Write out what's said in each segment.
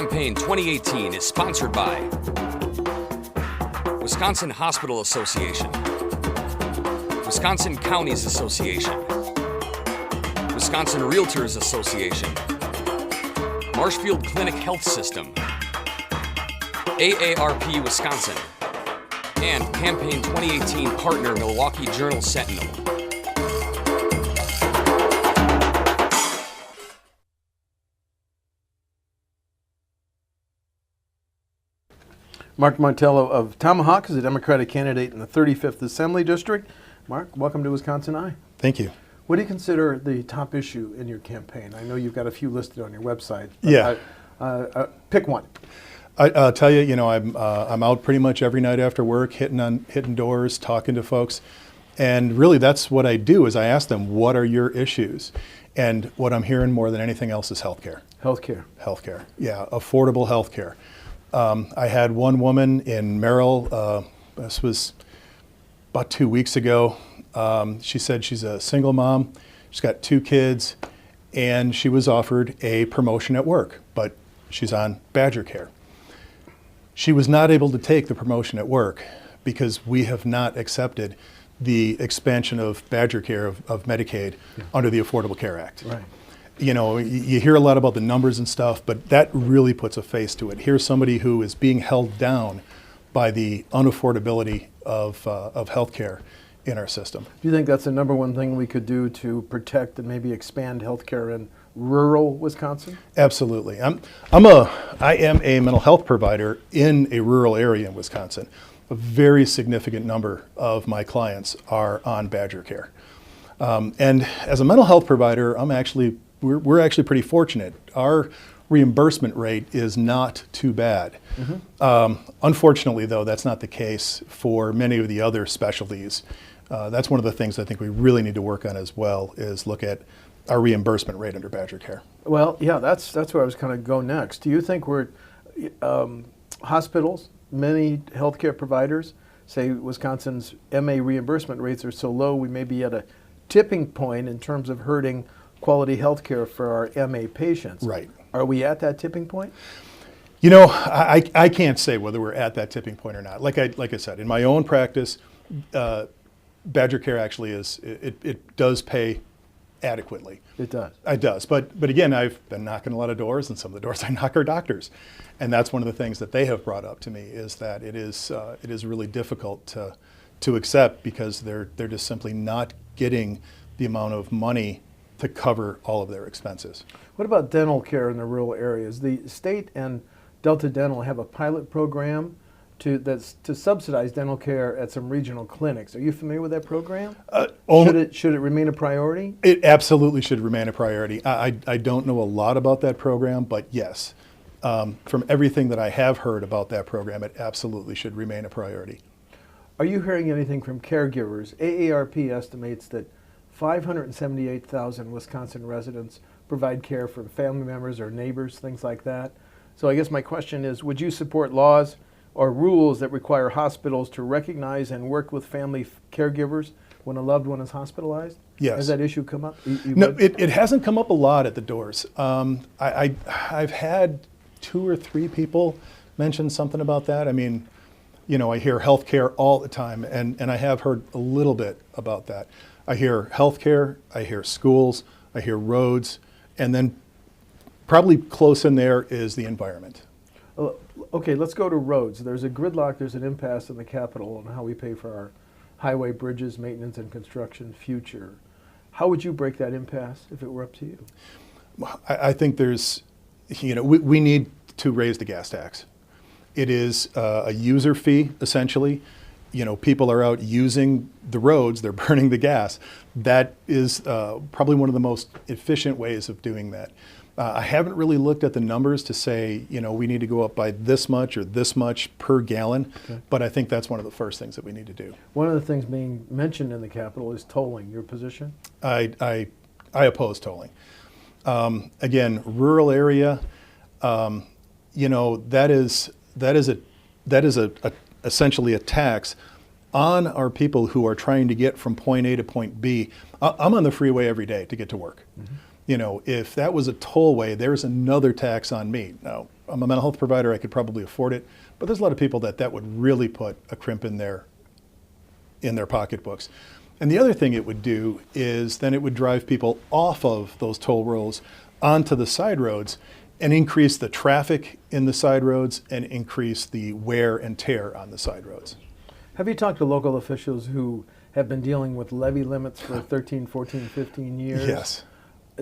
Campaign 2018 is sponsored by Wisconsin Hospital Association, Wisconsin Counties Association, Wisconsin Realtors Association, Marshfield Clinic Health System, AARP Wisconsin, and Campaign 2018 partner Milwaukee Journal Sentinel. Mark Martello of Tomahawk is a Democratic candidate in the 35th Assembly District. Mark, welcome to WisconsinEye. Thank you. What do you consider the top issue in your campaign? I know you've got a few listed on your website. Yeah. Pick one. I'll tell you, I'm out pretty much every night after work, hitting doors, talking to folks, and really that's what I do. Is I ask them, what are your issues? And what I'm hearing more than anything else is healthcare. Healthcare. Yeah, affordable healthcare. I had one woman in Merrill, this was about 2 weeks ago. She said she's a single mom, she's got 2 kids, and she was offered a promotion at work, but she's on Badger Care. She was not able to take the promotion at work because we have not accepted the expansion of Badger Care of Medicaid under the Affordable Care Act. Right. You know, you hear a lot about the numbers and stuff, but that really puts a face to it. Here's somebody who is being held down by the unaffordability of healthcare in our system. Do you think that's the number one thing we could do to protect and maybe expand healthcare in rural Wisconsin? Absolutely. I am a mental health provider in a rural area in Wisconsin. A very significant number of my clients are on Badger Care. And as a mental health provider, we're actually pretty fortunate. Our reimbursement rate is not too bad. Mm-hmm. Unfortunately, though, that's not the case for many of the other specialties. That's one of the things I think we really need to work on as well, is look at our reimbursement rate under Badger Care. Well, yeah, that's where I was going to go next. Do you think hospitals, many healthcare providers say Wisconsin's MA reimbursement rates are so low we may be at a tipping point in terms of hurting quality health care for our MA patients? Right. Are we at that tipping point? You know, I can't say whether we're at that tipping point or not. Like I said, in my own practice, Badger Care actually it does pay adequately. It does. It does. But again, I've been knocking a lot of doors, and some of the doors I knock are doctors. And that's one of the things that they have brought up to me, is that it is really difficult to accept, because they're just simply not getting the amount of money to cover all of their expenses. What about dental care in the rural areas? The state and Delta Dental have a pilot program to subsidize dental care at some regional clinics. Are you familiar with that program? Should it remain a priority? It absolutely should remain a priority. I don't know a lot about that program, but yes, from everything that I have heard about that program, it absolutely should remain a priority. Are you hearing anything from caregivers? AARP estimates that 578,000 Wisconsin residents provide care for family members or neighbors, things like that. So I guess my question is, would you support laws or rules that require hospitals to recognize and work with family caregivers when a loved one is hospitalized? Yes. Has that issue come up? No, it hasn't come up a lot at the doors. I've had 2 or 3 people mention something about that. I mean, you know, I hear healthcare all the time, and I have heard a little bit about that. I hear healthcare, I hear schools, I hear roads, and then probably close in there is the environment. Okay, let's go to roads. There's a gridlock, there's an impasse in the Capitol on how we pay for our highway, bridges, maintenance, and construction future. How would you break that impasse if it were up to you? I think there's, we need to raise the gas tax. It is a user fee, essentially. You know, people are out using the roads, they're burning the gas. That is probably one of the most efficient ways of doing that. I haven't really looked at the numbers to say, we need to go up by this much or this much per gallon, but I think that's one of the first things that we need to do. One of the things being mentioned in the Capitol is tolling. Your position? I oppose tolling. Again, rural area, that is essentially a tax on our people who are trying to get from point A to point B. I'm on the freeway every day to get to work. Mm-hmm. If that was a tollway, there's another tax on me. Now, I'm a mental health provider, I could probably afford it. But there's a lot of people that would really put a crimp in their pocketbooks. And the other thing it would do is then it would drive people off of those toll roads onto the side roads and increase the traffic in the side roads and increase the wear and tear on the side roads. Have you talked to local officials who have been dealing with levy limits for 13, 14, 15 years? Yes.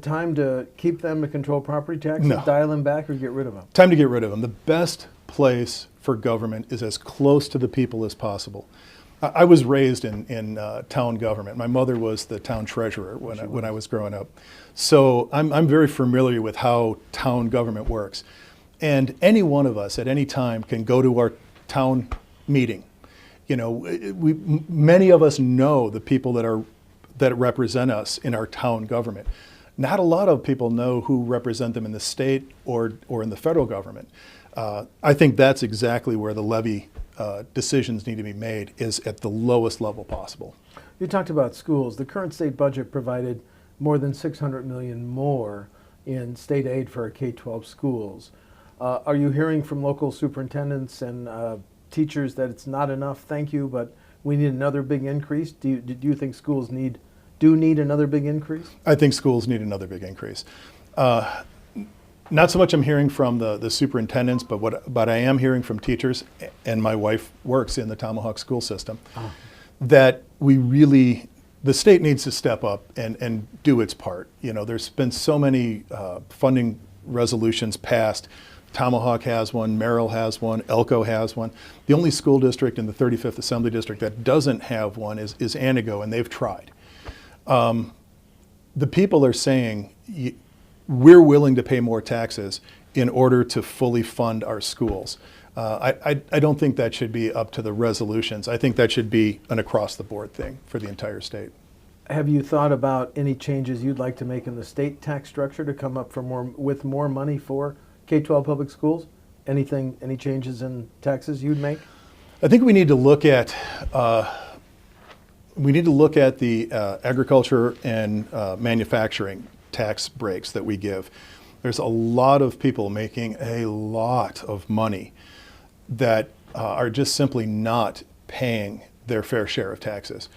Time to keep them to control property taxes, No. dial them back, or get rid of them? Time to get rid of them. The best place for government is as close to the people as possible. I was raised in town government. My mother was the town treasurer when I was growing up. So I'm very familiar with how town government works. And any one of us at any time can go to our town meeting. You know, many of us know the people that represent us in our town government. Not a lot of people know who represent them in the state or in the federal government. I think that's exactly where the levy decisions need to be made, is at the lowest level possible. You talked about schools. The current state budget provided more than $600 million more in state aid for our K-12 schools. Are you hearing from local superintendents and teachers that it's not enough, thank you, but we need another big increase? Do you think schools need another big increase? I think schools need another big increase. Not so much I'm hearing from the superintendents, but I am hearing from teachers, and my wife works in the Tomahawk school system, that the state needs to step up and do its part. You know, there's been so many funding resolutions passed. Tomahawk has one, Merrill has one, Elko has one. The only school district in the 35th Assembly District that doesn't have one is Antigo, and they've tried. The people are saying, we're willing to pay more taxes in order to fully fund our schools. I don't think that should be up to the resolutions. I think that should be an across-the-board thing for the entire state. Have you thought about any changes you'd like to make in the state tax structure to come up with more money for K-12 public schools? Any changes in taxes you'd make? I think we need to look at the agriculture and manufacturing tax breaks that we give. There's a lot of people making a lot of money that are just simply not paying their fair share of taxes.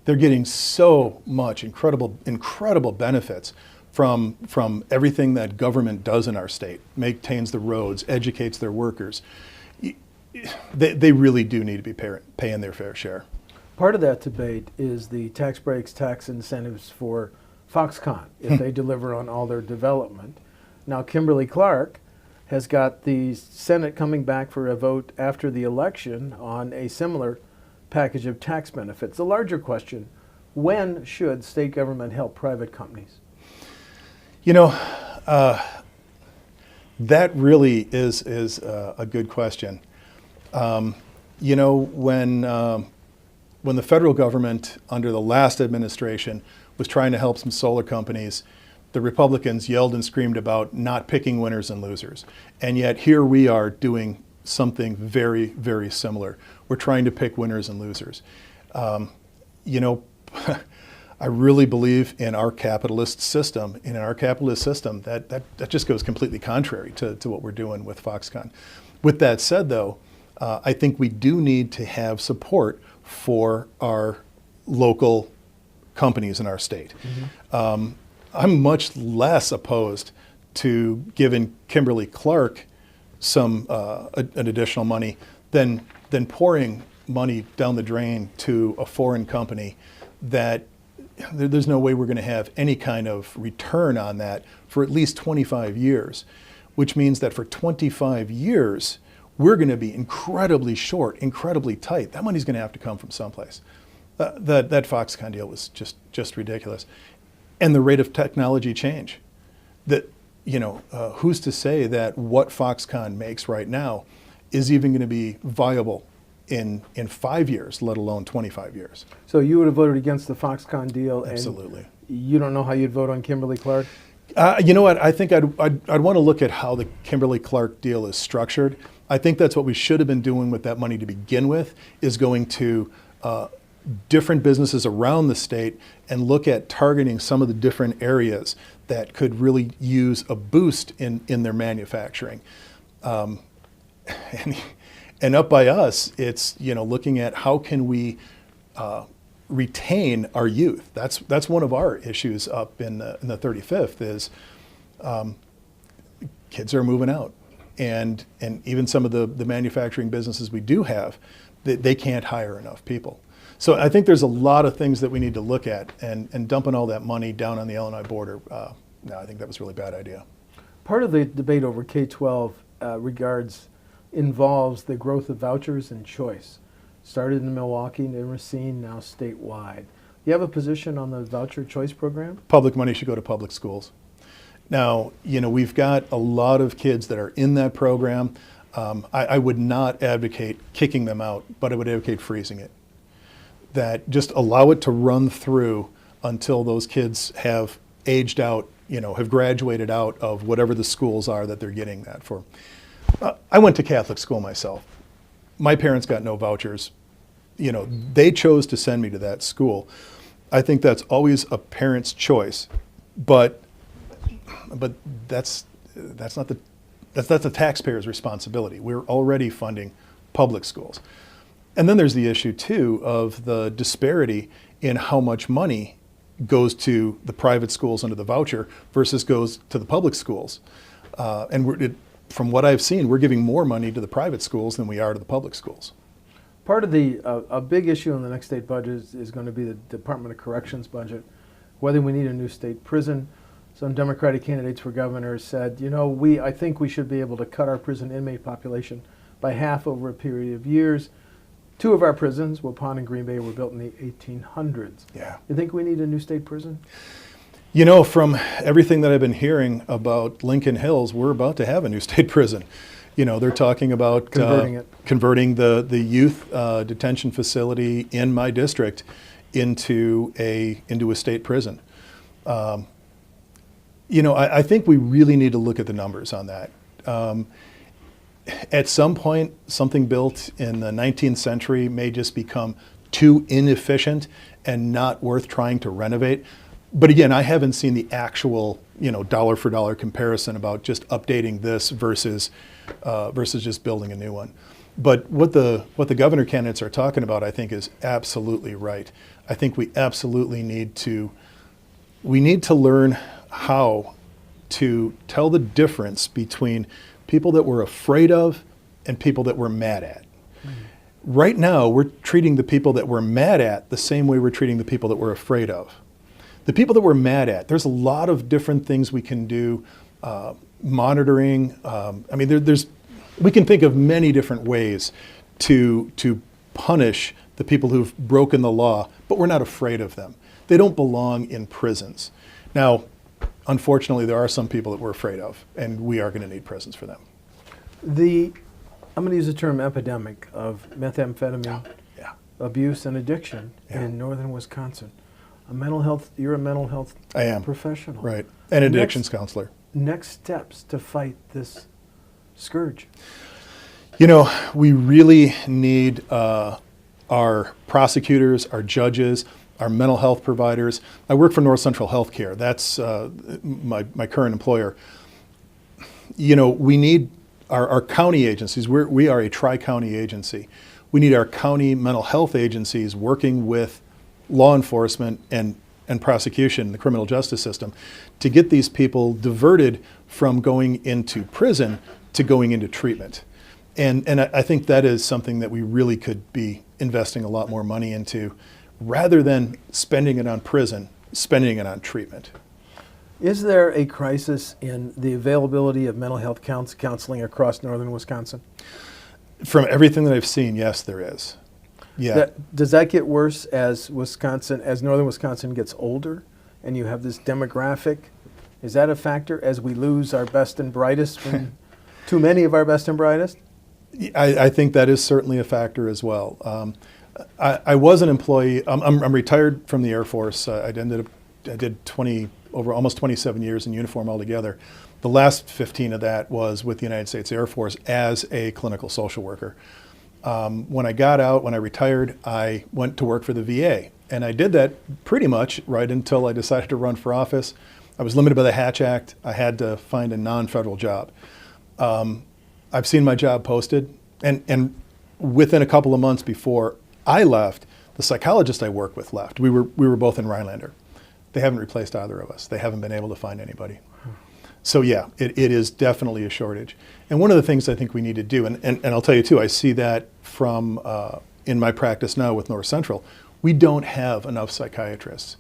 They're getting so much incredible benefits from everything that government does in our state, maintains the roads, educates their workers. They really do need to be paying their fair share. Part of that debate is the tax breaks, tax incentives for Foxconn if they deliver on all their development. Now, Kimberly-Clark has got the Senate coming back for a vote after the election on a similar package of tax benefits. The larger question, when should state government help private companies? You know, that really is a good question. You know, when the federal government under the last administration was trying to help some solar companies, the Republicans yelled and screamed about not picking winners and losers. And yet here we are doing something very, very similar. We're trying to pick winners and losers. You know, I really believe in our capitalist system. And in our capitalist system, that just goes completely contrary to what we're doing with Foxconn. With that said, though, I think we do need to have support for our local companies in our state. Mm-hmm. I'm much less opposed to giving Kimberly-Clark some an additional money than pouring money down the drain to a foreign company that there's no way we're going to have any kind of return on that for at least 25 years, which means that for 25 years, we're going to be incredibly short, incredibly tight. That money's going to have to come from someplace. That Foxconn deal was just ridiculous. And the rate of technology change. That, you know, who's to say that what Foxconn makes right now is even going to be viable in 5 years, let alone 25 years. So you would have voted against the Foxconn deal? Absolutely. And you don't know how you'd vote on Kimberly-Clark? You know what? I think I'd want to look at how the Kimberly-Clark deal is structured. I think that's what we should have been doing with that money to begin with, is going to different businesses around the state and look at targeting some of the different areas that could really use a boost in their manufacturing. And, and up by us, it's, looking at how can we retain our youth. That's one of our issues up in the 35th is kids are moving out. And even some of the manufacturing businesses we do have, they can't hire enough people. So I think there's a lot of things that we need to look at, and dumping all that money down on the Illinois border, no, I think that was a really bad idea. Part of the debate over K-12 involves the growth of vouchers and choice. Started in Milwaukee, in Racine, now statewide. You have a position on the voucher choice program? Public money should go to public schools. Now, we've got a lot of kids that are in that program. I would not advocate kicking them out, but I would advocate freezing it. That just allow it to run through until those kids have aged out, have graduated out of whatever the schools are that they're getting that for. I went to Catholic school myself. My parents got no vouchers. They chose to send me to that school. I think that's always a parent's choice, but that's not the taxpayer's responsibility. We're already funding public schools. And then there's the issue too of the disparity in how much money goes to the private schools under the voucher versus goes to the public schools. From what I've seen, we're giving more money to the private schools than we are to the public schools. Part of a big issue in the next state budget is going to be the Department of Corrections budget, whether we need a new state prison. Some Democratic candidates for governor said, I think we should be able to cut our prison inmate population by half over a period of years. Two of our prisons, Waupun and Green Bay, were built in the 1800s. Yeah. You think we need a new state prison? From everything that I've been hearing about Lincoln Hills, we're about to have a new state prison. They're talking about converting the youth detention facility in my district into a state prison. I think we really need to look at the numbers on that. At some point, something built in the 19th century may just become too inefficient and not worth trying to renovate. But again, I haven't seen the actual, dollar for dollar comparison about just updating this versus just building a new one. But what the governor candidates are talking about, I think, is absolutely right. I think we absolutely need to learn how to tell the difference between people that we're afraid of and people that we're mad at. Mm-hmm. Right now, we're treating the people that we're mad at the same way we're treating the people that we're afraid of. The people that we're mad at, there's a lot of different things we can do, monitoring. We can think of many different ways to punish the people who've broken the law, but we're not afraid of them. They don't belong in prisons. Now, unfortunately, there are some people that we're afraid of, and we are going to need prisons for them. I'm going to use the term epidemic of methamphetamine abuse and addiction in northern Wisconsin. You're a mental health I am. Professional. Right, and addictions counselor. Next steps to fight this scourge? We really need our prosecutors, our judges, our mental health providers. I work for North Central Healthcare. That's my current employer. We need our county agencies. We are a tri-county agency. We need our county mental health agencies working with law enforcement and prosecution, the criminal justice system, to get these people diverted from going into prison to going into treatment. And I think that is something that we really could be investing a lot more money into, rather than spending it on prison, spending it on treatment. Is there a crisis in the availability of mental health counseling across northern Wisconsin? From everything that I've seen, yes, there is. Yeah. Does that get worse as northern Wisconsin gets older and you have this demographic? Is that a factor as we lose our best and brightest from too many of our best and brightest? I think that is certainly a factor as well. I was an employee. I'm retired from the Air Force. I did almost 27 years in uniform altogether. The last 15 of that was with the United States Air Force as a clinical social worker. When I retired, I went to work for the VA. And I did that pretty much right until I decided to run for office. I was limited by the Hatch Act. I had to find a non-federal job. I've seen my job posted, and within a couple of months before I left, the psychologist I work with left. We were both in Rhinelander. They haven't replaced either of us. They haven't been able to find anybody. So yeah, it is definitely a shortage. And one of the things I think we need to do, and I'll tell you too, I see that from in my practice now with North Central, we don't have enough psychiatrists.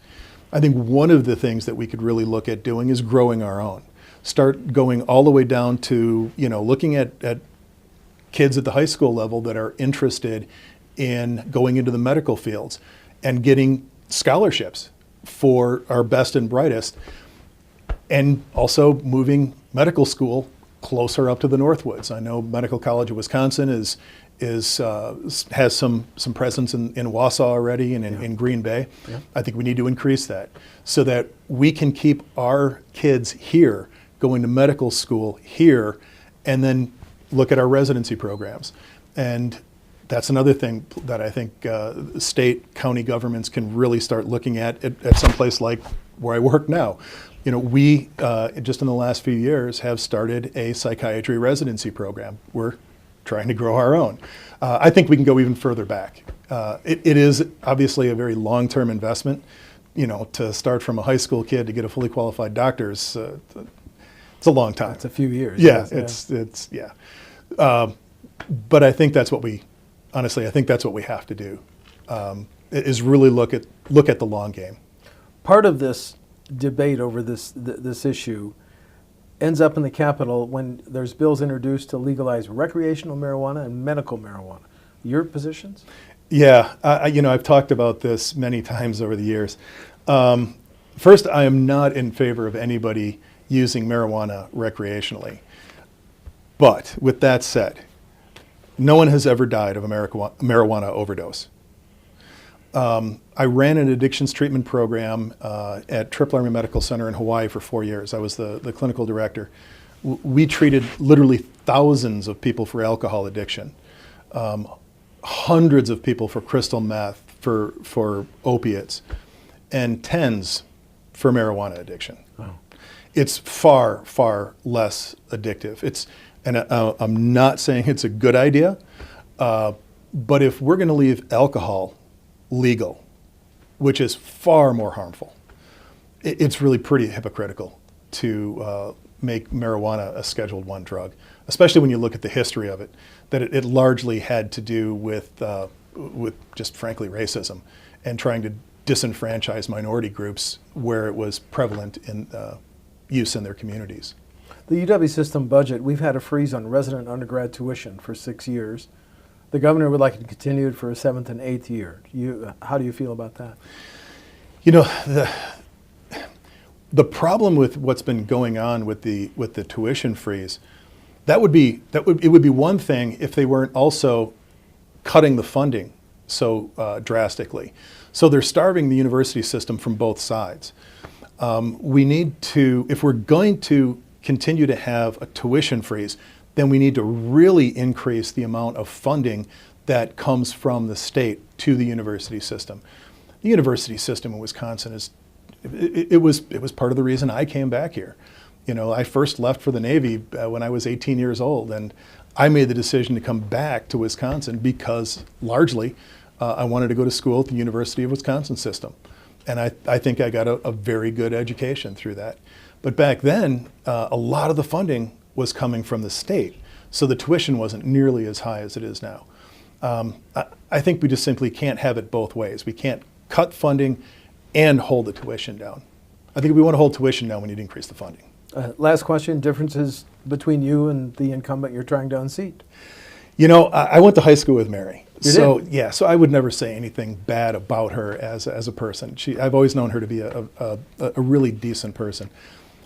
I think one of the things that we could really look at doing is growing our own. Start going all the way down to, looking at kids at the high school level that are interested in going into the medical fields and getting scholarships for our best and brightest, and also moving medical school closer up to the Northwoods. I know Medical College of Wisconsin has some presence in Wausau already and in Green Bay. Yeah. I think we need to increase that so that we can keep our kids here going to medical school here, and then look at our residency programs. And that's another thing that I think state, county governments can really start looking at some place like where I work now. We just in the last few years have started a psychiatry residency program. We're trying to grow our own. I think we can go even further back. It is obviously a very long-term investment. To start from a high school kid to get a fully qualified doctor is it's a long time. It's a few years. Yeah, yes, yeah. But I think that's what we have to do. Is really look at the long game. Part of this debate over this issue ends up in the Capitol when there's bills introduced to legalize recreational marijuana and medical marijuana. Your positions? Yeah, I've talked about this many times over the years. First, I am not in favor of anybody using marijuana recreationally. But with that said, no one has ever died of a marijuana overdose. I ran an addictions treatment program at Triple Army Medical Center in Hawaii for 4 years. I was the clinical director. We treated literally thousands of people for alcohol addiction, hundreds of people for crystal meth, for opiates, and tens for marijuana addiction. Wow. It's far, far less addictive. I'm not saying it's a good idea, but if we're going to leave alcohol legal, which is far more harmful, it's really pretty hypocritical to make marijuana a Schedule I drug, especially when you look at the history of it, that it largely had to do with just frankly racism and trying to disenfranchise minority groups where it was prevalent in use in their communities. The UW system budget, we've had a freeze on resident undergrad tuition for 6 years. The governor would like it continued for a 7th and 8th year. How do you feel about that? The problem with what's been going on with the tuition freeze, it would be one thing if they weren't also cutting the funding so drastically. So they're starving the university system from both sides. We need to, if we're going to continue to have a tuition freeze, then we need to really increase the amount of funding that comes from the state to the university system. The university system in Wisconsin it was part of the reason I came back here. I first left for the Navy when I was 18 years old, and I made the decision to come back to Wisconsin because largely I wanted to go to school at the University of Wisconsin system. And I think I got a very good education through that. But back then, a lot of the funding was coming from the state, so the tuition wasn't nearly as high as it is now. I think we just simply can't have it both ways. We can't cut funding and hold the tuition down. I think if we want to hold tuition down, we need to increase the funding. Last question, differences between you and the incumbent you're trying to unseat? I went to high school with Mary. You did? Yeah, so I would never say anything bad about her as a person. I've always known her to be a really decent person.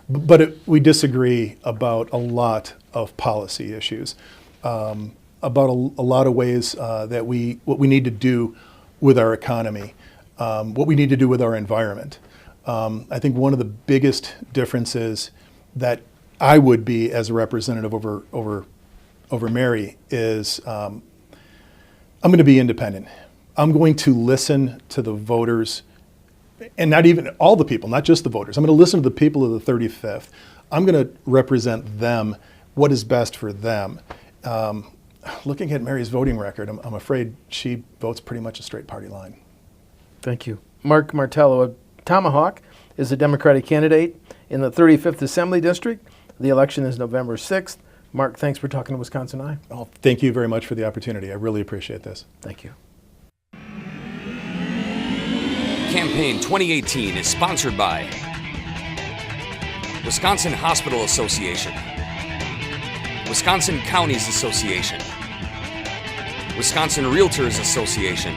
But we disagree about a lot of policy issues, about a lot of ways that what we need to do with our economy, what we need to do with our environment. I think one of the biggest differences that I would be as a representative over Mary is I'm going to be independent. I'm going to listen to the voters, and not even all the people, not just the voters. I'm going to listen to the people of the 35th. I'm going to represent them, what is best for them. looking at Mary's voting record, I'm afraid she votes pretty much a straight party line. Thank you. Mark Martello of Tomahawk is a Democratic candidate in the 35th Assembly District. The election is November 6th. Mark, thanks for talking to WisconsinEye. Well, thank you very much for the opportunity. I really appreciate this. Thank you. Campaign 2018 is sponsored by Wisconsin Hospital Association, Wisconsin Counties Association, Wisconsin Realtors Association,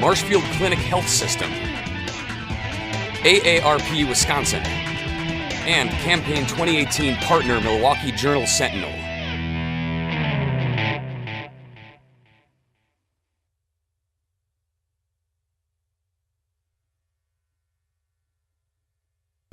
Marshfield Clinic Health System, AARP Wisconsin, and Campaign 2018 partner Milwaukee Journal-Sentinel.